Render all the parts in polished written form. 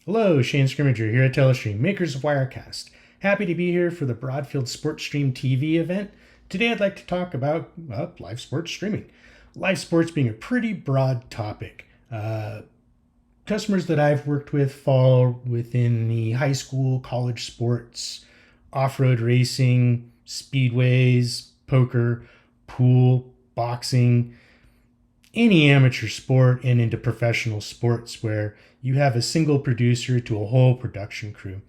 Hello, Shane Scrimmager here at Telestream, makers of Wirecast. Happy to be here for the Broadfield Sports Stream TV event. Today I'd like to talk about live sports streaming. Live sports being a pretty broad topic. Customers that I've worked with fall within the high school, college sports, off-road racing, speedways, poker, pool, boxing, any amateur sport, and into professional sports where you have a single producer to a whole production crew.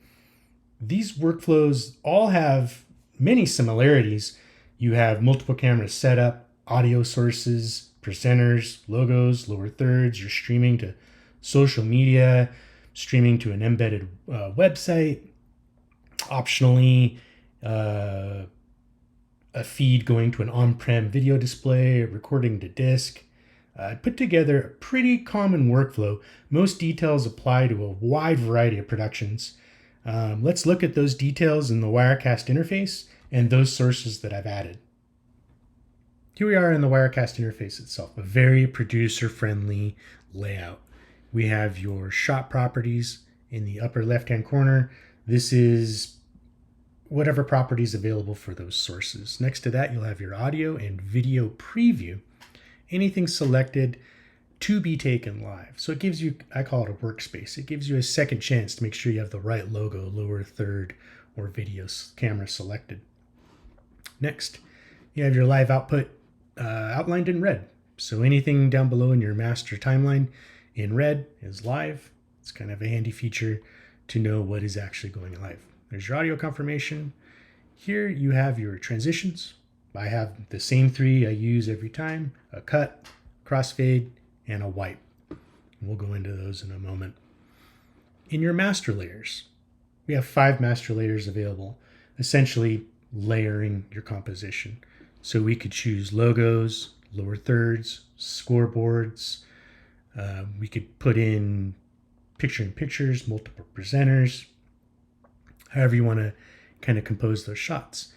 These workflows all have many similarities. You have multiple cameras set up, audio sources, presenters, logos, lower thirds. You're streaming to social media, streaming to an embedded website, optionally a feed going to an on-prem video display, recording to disk. I put together a pretty common workflow. Most details apply to a wide variety of productions. Let's look at those details in the Wirecast interface and those sources that I've added. Here we are in the Wirecast interface itself, a very producer-friendly layout. We have your shot properties in the upper left-hand corner. This is whatever properties available for those sources. Next to that, you'll have your audio and video preview. Anything selected to be taken live. So it gives you, I call it a workspace. It gives you a second chance to make sure you have the right logo, lower third, or video camera selected. Next, you have your live output outlined in red. So anything down below in your master timeline in red is live. It's kind of a handy feature to know what is actually going live. There's your audio confirmation. Here you have your transitions. I have the same three I use every time: a cut, crossfade, and a wipe. We'll go into those in a moment. In your master layers, we have 5 master layers available, essentially layering your composition. So we could choose logos, lower thirds, scoreboards. We could put in picture-in-pictures, multiple presenters, however you want to kind of compose those shots.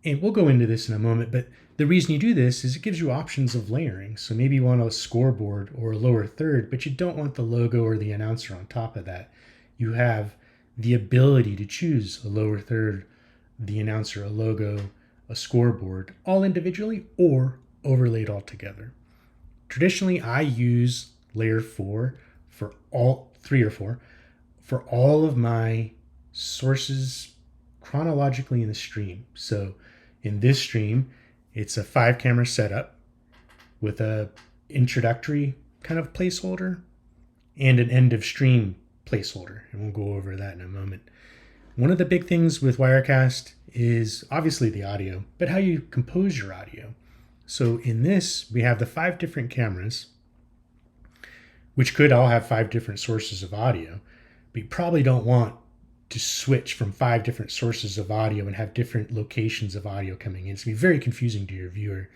And we'll go into this in a moment, but the reason you do this is it gives you options of layering. So maybe you want a scoreboard or a lower third, but you don't want the logo or the announcer on top of that. You have the ability to choose a lower third, the announcer, a logo, a scoreboard, all individually or overlaid all together. Traditionally, I use layer 4 for all 3 or 4 for all of my sources chronologically in the stream. So in this stream, it's a 5 camera setup with a introductory kind of placeholder and an end of stream placeholder. And we'll go over that in a moment. One of the big things with Wirecast is obviously the audio, but how you compose your audio. So in this, we have the 5 different cameras, which could all have 5 different sources of audio, but you probably don't want to switch from 5 different sources of audio and have different locations of audio coming in. It's going to be very confusing to your viewer.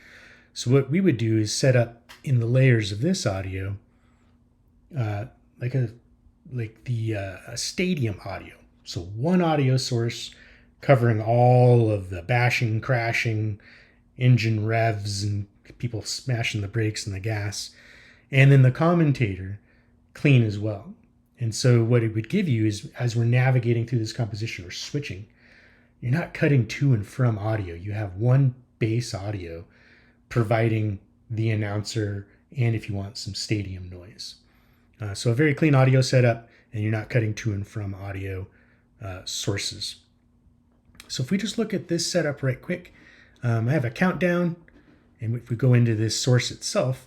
So what we would do is set up in the layers of this audio like a stadium audio. So one audio source covering all of the bashing, crashing, engine revs, and people smashing the brakes and the gas. And then the commentator clean as well. And so what it would give you is, as we're navigating through this composition or switching, you're not cutting to and from audio. You have one base audio providing the announcer and, if you want, some stadium noise. So a very clean audio setup, and you're not cutting to and from audio sources. So if we just look at this setup right quick, I have a countdown, and if we go into this source itself,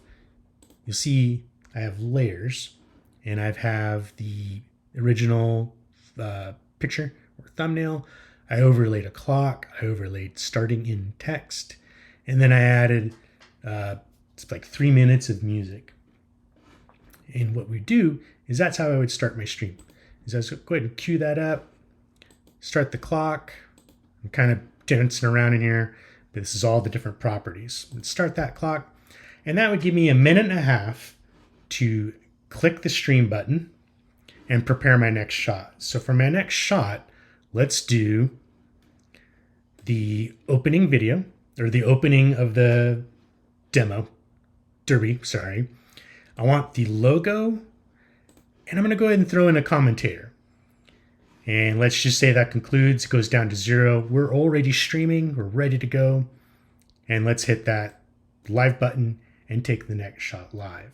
you'll see I have layers. And I have the original picture or thumbnail. I overlaid a clock. I overlaid starting in text. And then I added it's like 3 minutes of music. And what we do is that's how I would start my stream. Is I was go ahead and cue that up, start the clock. I'm kind of dancing around in here, but this is all the different properties. Let's start that clock. And that would give me a minute and a half to click the stream button and prepare my next shot. So for my next shot, let's do the opening video, or the opening of the demo, derby, sorry. I want the logo, and I'm going to go ahead and throw in a commentator. And let's just say that concludes, goes down to 0. We're already streaming, we're ready to go. And let's hit that live button and take the next shot live.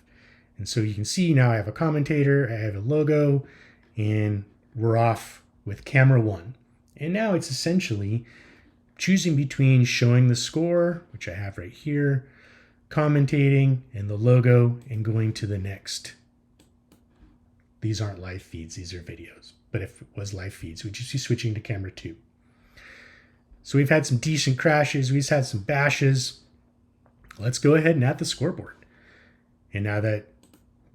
And so you can see now I have a commentator, I have a logo, and we're off with camera 1. And now it's essentially choosing between showing the score, which I have right here, commentating, and the logo, and going to the next. These aren't live feeds, these are videos. But if it was live feeds, we'd just be switching to camera 2. So we've had some decent crashes, we've had some bashes. Let's go ahead and add the scoreboard. And now that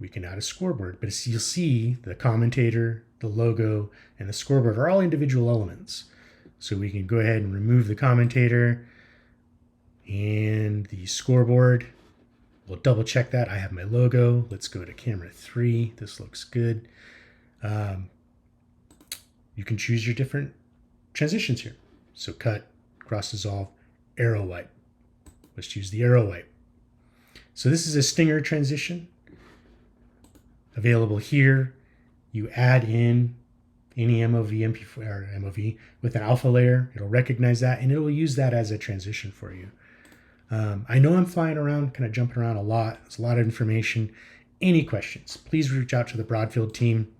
we can add a scoreboard, but as you'll see, the commentator, the logo, and the scoreboard are all individual elements. So we can go ahead and remove the commentator and the scoreboard. We'll double check that. I have my logo. Let's go to camera 3. This looks good. You can choose your different transitions here. So cut, cross dissolve, arrow wipe. Let's choose the arrow wipe. So this is a stinger transition available here. You add in any MOV, MP4, or MOV with an alpha layer. It'll recognize that and it will use that as a transition for you. I know I'm flying around, kind of jumping around a lot. It's a lot of information. Any questions, please reach out to the Broadfield team.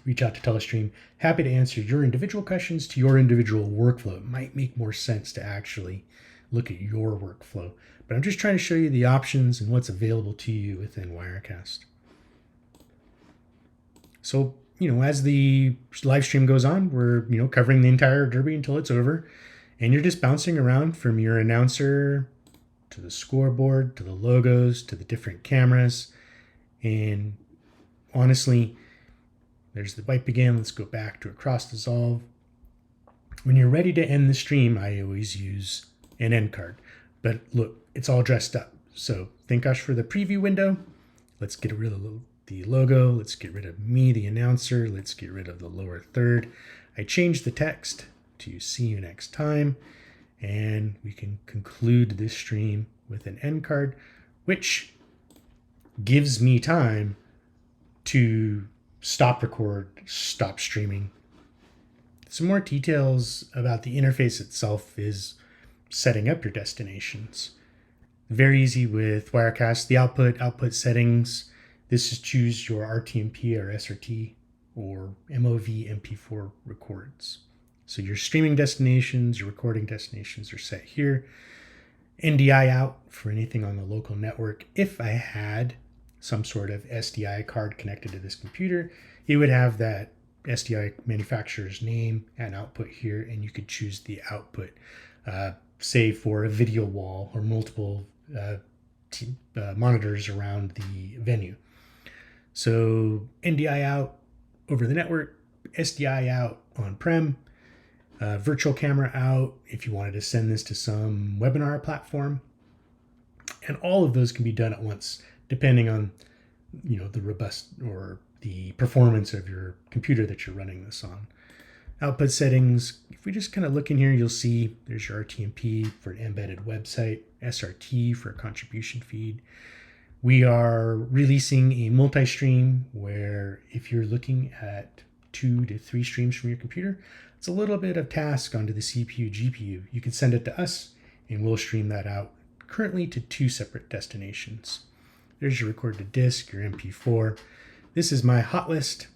Reach out to Telestream. Happy to answer your individual questions to your individual workflow. It might make more sense to actually look at your workflow. But I'm just trying to show you the options and what's available to you within Wirecast. So, as the live stream goes on, we're, covering the entire Derby until it's over. And you're just bouncing around from your announcer to the scoreboard, to the logos, to the different cameras. And honestly, there's the wipe again. Let's go back to a cross dissolve. When you're ready to end the stream, I always use an end card. But look, it's all dressed up. So thank gosh for the preview window. Let's get rid of the logo. Let's get rid of me, the announcer. Let's get rid of the lower third. I changed the text to see you next time. And we can conclude this stream with an end card, which gives me time to stop record, stop streaming. Some more details about the interface itself is setting up your destinations. Very easy with Wirecast. The output settings. This is choose your RTMP or SRT or MOV MP4 records. So your streaming destinations, your recording destinations are set here. NDI out for anything on the local network. If I had some sort of SDI card connected to this computer, it would have that SDI manufacturer's name and output here, and you could choose the output, say for a video wall or multiple monitors around the venue. So NDI out over the network, SDI out on-prem, virtual camera out if you wanted to send this to some webinar platform. And all of those can be done at once, depending on, the robust or the performance of your computer that you're running this on. Output settings, if we just kind of look in here, you'll see there's your RTMP for an embedded website, SRT for a contribution feed. We are releasing a multi-stream where if you're looking at 2 to 3 streams from your computer, it's a little bit of task onto the CPU, GPU. You can send it to us and we'll stream that out currently to 2 separate destinations. There's your record to disk, your MP4. This is my hot list.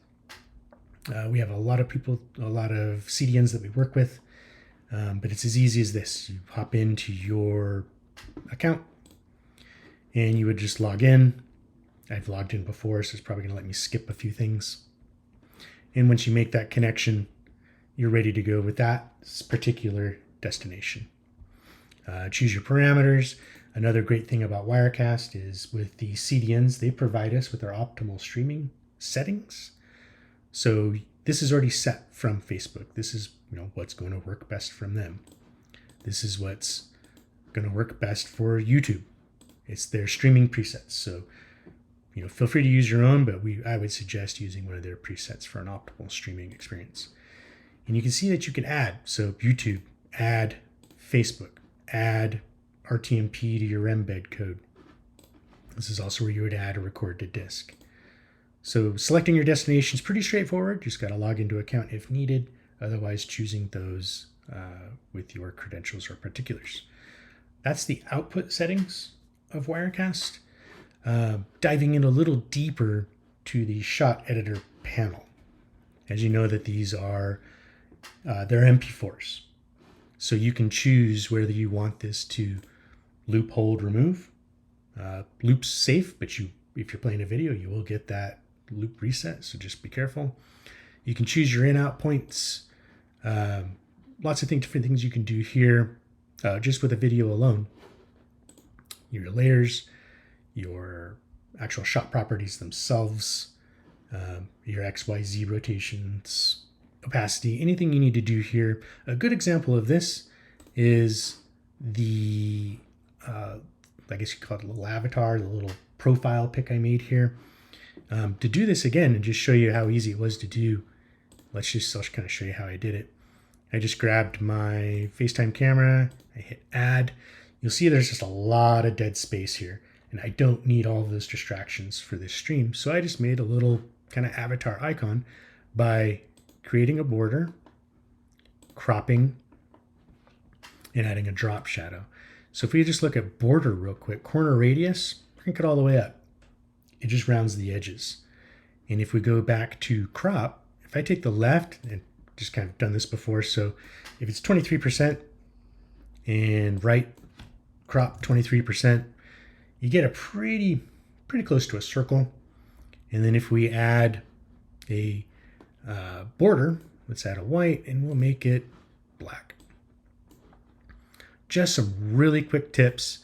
We have a lot of people, a lot of CDNs that we work with, but it's as easy as this. You hop into your account and you would just log in. I've logged in before, so it's probably going to let me skip a few things. And once you make that connection, you're ready to go with that particular destination. Choose your parameters. Another great thing about Wirecast is with the CDNs, they provide us with our optimal streaming settings. So this is already set from Facebook. This is what's going to work best from them. This is what's going to work best for YouTube. It's their streaming presets. So feel free to use your own, but I would suggest using one of their presets for an optimal streaming experience. And you can see that you can add. So YouTube, add Facebook, add RTMP to your embed code. This is also where you would add a record to disk. So selecting your destination is pretty straightforward. Just got to log into account if needed. Otherwise, choosing those with your credentials or particulars. That's the output settings of Wirecast. Diving in a little deeper to the shot editor panel. As you know that these are, they're MP4s. So you can choose whether you want this to loop, hold, remove. Loop's safe, but if you're playing a video, you will get that loop reset, so just be careful. You can choose your in-out points. Lots of different things you can do here just with a video alone. Your layers, your actual shot properties themselves, your XYZ rotations, opacity, anything you need to do here. A good example of this is the, I guess you call it a little avatar, the little profile pic I made here. To do this again and just show you how easy it was to do, I'll kind of show you how I did it. I just grabbed my FaceTime camera, I hit add. You'll see there's just a lot of dead space here, and I don't need all of those distractions for this stream. So I just made a little kind of avatar icon by creating a border, cropping, and adding a drop shadow. So if we just look at border real quick, corner radius, crank it all the way up. It just rounds the edges. And if we go back to crop, if I take the left, and just kind of done this before, so if it's 23% and right crop 23%, you get a pretty close to a circle. And then if we add a border, let's add a white and we'll make it black. Just some really quick tips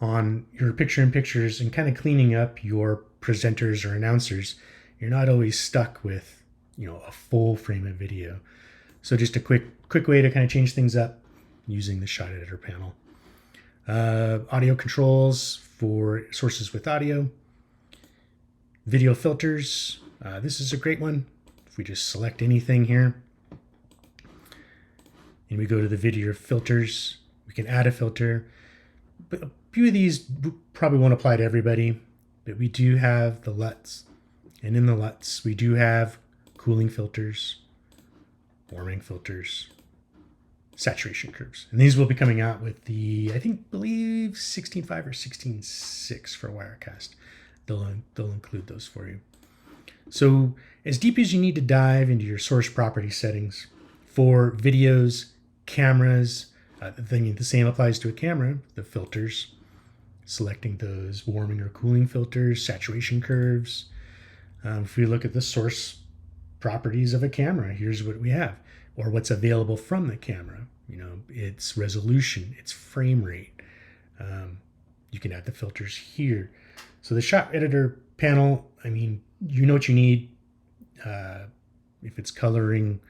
on your picture-in-pictures and kind of cleaning up your presenters or announcers. You're not always stuck with, a full frame of video. So just a quick way to kind of change things up using the shot editor panel. Audio controls for sources with audio. Video filters. This is a great one. If we just select anything here and we go to the video filters, we can add a filter. But a few of these probably won't apply to everybody, but we do have the LUTs. And in the LUTs, we do have cooling filters, warming filters, saturation curves. And these will be coming out with the, believe 16.5 or 16.6 for Wirecast. They'll include those for you. So as deep as you need to dive into your source property settings for videos, cameras, the same applies to a camera, the filters, selecting those warming or cooling filters, saturation curves. If we look at the source properties of a camera, here's what we have, or what's available from the camera. Its resolution, its frame rate. You can add the filters here. So the shot editor panel, you know what you need. If it's coloring,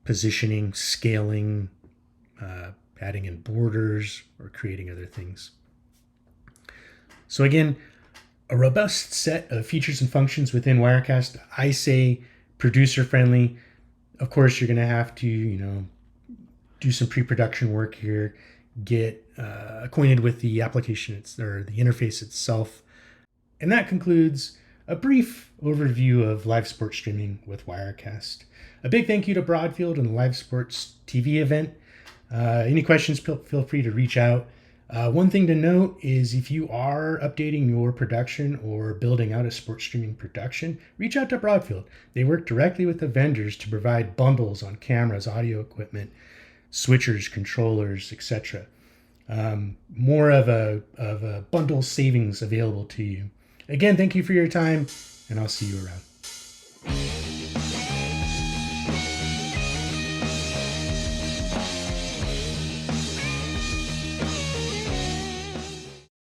positioning, scaling, adding in borders, or creating other things. So again, a robust set of features and functions within Wirecast. I say producer friendly. Of course, you're going to have to, do some pre-production work here, get acquainted with the application or the interface itself. And that concludes a brief overview of live sports streaming with Wirecast. A big thank you to Broadfield and the Live Sports TV event. Any questions, feel free to reach out. One thing to note is if you are updating your production or building out a sports streaming production, reach out to Broadfield. They work directly with the vendors to provide bundles on cameras, audio equipment, switchers, controllers, etc. More of a bundle savings available to you. Again, thank you for your time, and I'll see you around.